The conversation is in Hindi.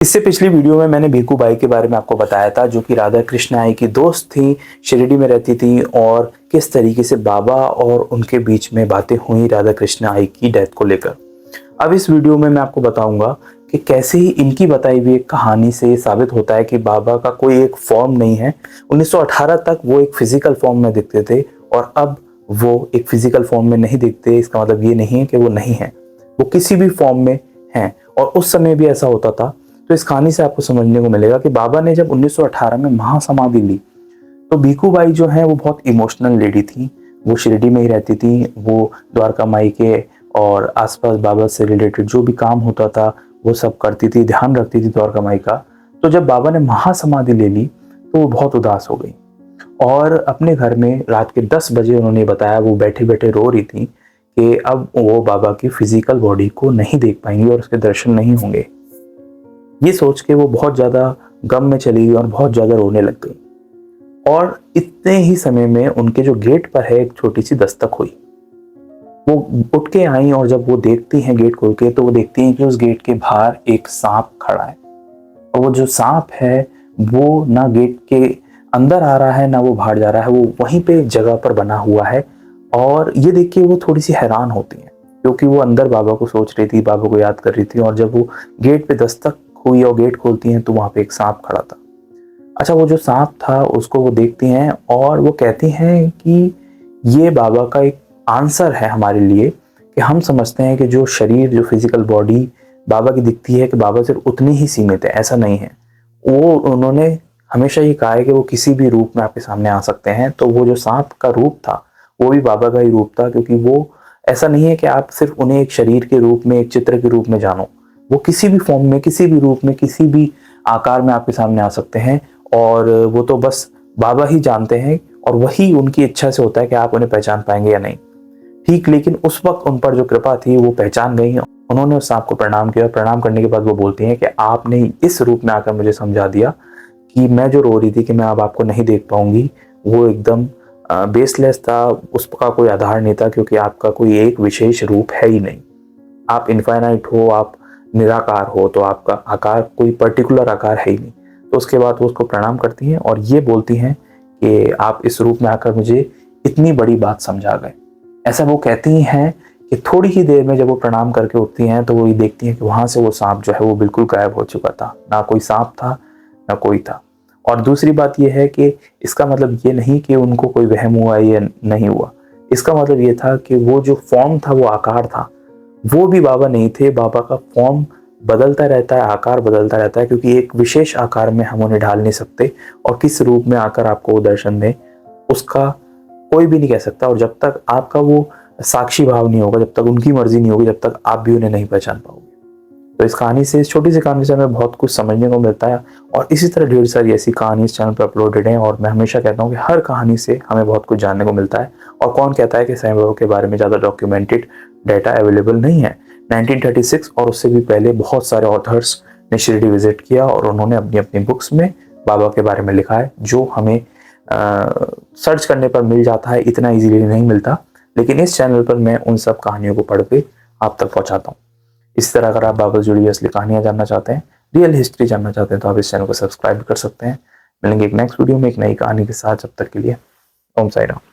इससे पिछली वीडियो में मैंने भीकू बाई के बारे में आपको बताया था, जो कि राधा कृष्ण आई की दोस्त थी, शिरडी में रहती थी और किस तरीके से बाबा और उनके बीच में बातें हुई राधा कृष्ण आई की डेथ को लेकर। अब इस वीडियो में मैं आपको बताऊंगा कि कैसे ही इनकी बताई हुई एक कहानी से साबित होता है कि बाबा का कोई एक फॉर्म नहीं है। 1918 तक वो एक फिजिकल फॉर्म में दिखते थे और अब वो एक फिजिकल फॉर्म में नहीं दिखते। इसका मतलब ये नहीं है कि वो नहीं है, वो किसी भी फॉर्म में हैं और उस समय भी ऐसा होता था। तो इस कहानी से आपको समझने को मिलेगा कि बाबा ने जब 1918 में महासमाधि ली तो भीकू बाई जो है वो बहुत इमोशनल लेडी थी। वो शिरडी में ही रहती थी। वो द्वारका माई के और आसपास बाबा से रिलेटेड जो भी काम होता था वो सब करती थी, ध्यान रखती थी द्वारका माई का। तो जब बाबा ने महासमाधि ले ली तो वो बहुत उदास हो गई और अपने घर में रात के 10 बजे उन्होंने बताया, वो बैठे बैठे रो रही थी कि अब वो बाबा की फिजिकल बॉडी को नहीं देख पाएंगी और उसके दर्शन नहीं होंगे। ये सोच के वो बहुत ज़्यादा गम में चली गई और बहुत ज़्यादा रोने लग गई। और इतने ही समय में उनके जो गेट पर है एक छोटी सी दस्तक हुई। वो उठ के आई और जब वो देखती हैं गेट खोल के तो वो देखती हैं कि उस गेट के बाहर एक सांप खड़ा है। और वो जो सांप है वो ना गेट के अंदर आ रहा है ना वो बाहर जा रहा है, वो वहीं पे एक जगह पर बना हुआ है। और ये देख के वो थोड़ी सी हैरान होती है क्योंकि वो अंदर बाबा को सोच रही थी, बाबा को याद कर रही थी। और जब वो गेट पे दस्तक हुई और गेट खोलती हैं तो वहां पे एक सांप खड़ा था। अच्छा, वो जो सांप था उसको वो देखती हैं और वो कहती हैं कि ये बाबा का एक आंसर है हमारे लिए कि हम समझते हैं कि जो शरीर, जो फिजिकल बॉडी बाबा की दिखती है कि बाबा सिर्फ उतनी ही सीमित है, ऐसा नहीं है। वो उन्होंने हमेशा ये कहा है कि वो किसी भी रूप में आपके सामने आ सकते हैं। तो वो जो सांप का रूप था वो भी बाबा का ही रूप था, क्योंकि वो ऐसा नहीं है कि आप सिर्फ उन्हें एक शरीर के रूप में, एक चित्र के रूप में जानो। वो किसी भी फॉर्म में, किसी भी रूप में, किसी भी आकार में आपके सामने आ सकते हैं और वो तो बस बाबा ही जानते हैं और वही उनकी इच्छा से होता है कि आप उन्हें पहचान पाएंगे या नहीं। ठीक, लेकिन उस वक्त उन पर जो कृपा थी वो पहचान गई। उन्होंने उस सांप को प्रणाम किया। प्रणाम करने के बाद वो बोलती हैं कि आपने इस रूप में आकर मुझे समझा दिया कि मैं जो रो रही थी कि मैं अब आपको नहीं देख पाऊंगी, वो एकदम बेसलेस था, उसका कोई आधार नहीं था, क्योंकि आपका कोई एक विशेष रूप है ही नहीं। आप इनफाइनाइट हो, आप निराकार हो, तो आपका आकार कोई पर्टिकुलर आकार है ही नहीं। तो उसके बाद वो उसको प्रणाम करती हैं और ये बोलती हैं कि आप इस रूप में आकर मुझे इतनी बड़ी बात समझा गए। ऐसा वो कहती हैं कि थोड़ी ही देर में जब वो प्रणाम करके उठती हैं तो वो ये देखती हैं कि वहां से वो सांप जो है वो बिल्कुल गायब हो चुका था। ना कोई सांप था, ना कोई था। और दूसरी बात यह है कि इसका मतलब ये नहीं कि उनको कोई वहम हुआ या नहीं हुआ। इसका मतलब ये था कि वो जो फॉर्म था, वो आकार था, वो भी बाबा नहीं थे। बाबा का फॉर्म बदलता रहता है, आकार बदलता रहता है, क्योंकि एक विशेष आकार में हम उन्हें ढाल नहीं सकते और किस रूप में आकर आपको वो दर्शन दें उसका कोई भी नहीं कह सकता। और जब तक आपका वो साक्षी भाव नहीं होगा, जब तक उनकी मर्जी नहीं होगी, जब तक आप भी उन्हें नहीं पहचान पाओगे। तो इस कहानी से, इस छोटी सी कहानी से हमें बहुत कुछ समझने को मिलता है और इसी तरह ढेर सारी ऐसी कहानी इस चैनल पर अपलोडेड हैं। और मैं हमेशा कहता हूँ कि हर कहानी से हमें बहुत कुछ जानने को मिलता है। और कौन कहता है कि साईं बाबा के बारे में ज़्यादा डॉक्यूमेंटेड डाटा अवेलेबल नहीं है। 1936 और उससे भी पहले बहुत सारे ऑथर्स ने शिरडी विजिट किया और उन्होंने अपनी अपनी बुक्स में बाबा के बारे में लिखा है, जो हमें सर्च करने पर मिल जाता है, इतना इजीली नहीं मिलता। लेकिन इस चैनल पर मैं उन सब कहानियों को पढ़ के आप तक पहुंचाता हूँ। इस तरह अगर आप बाबा से जुड़ी असली कहानियां जानना चाहते हैं, रियल हिस्ट्री जानना चाहते हैं, तो आप इस चैनल को सब्सक्राइब कर सकते हैं। मिलेंगे एक नेक्स्ट वीडियो में एक नई कहानी के साथ। जब तक के लिए ओम साई राम।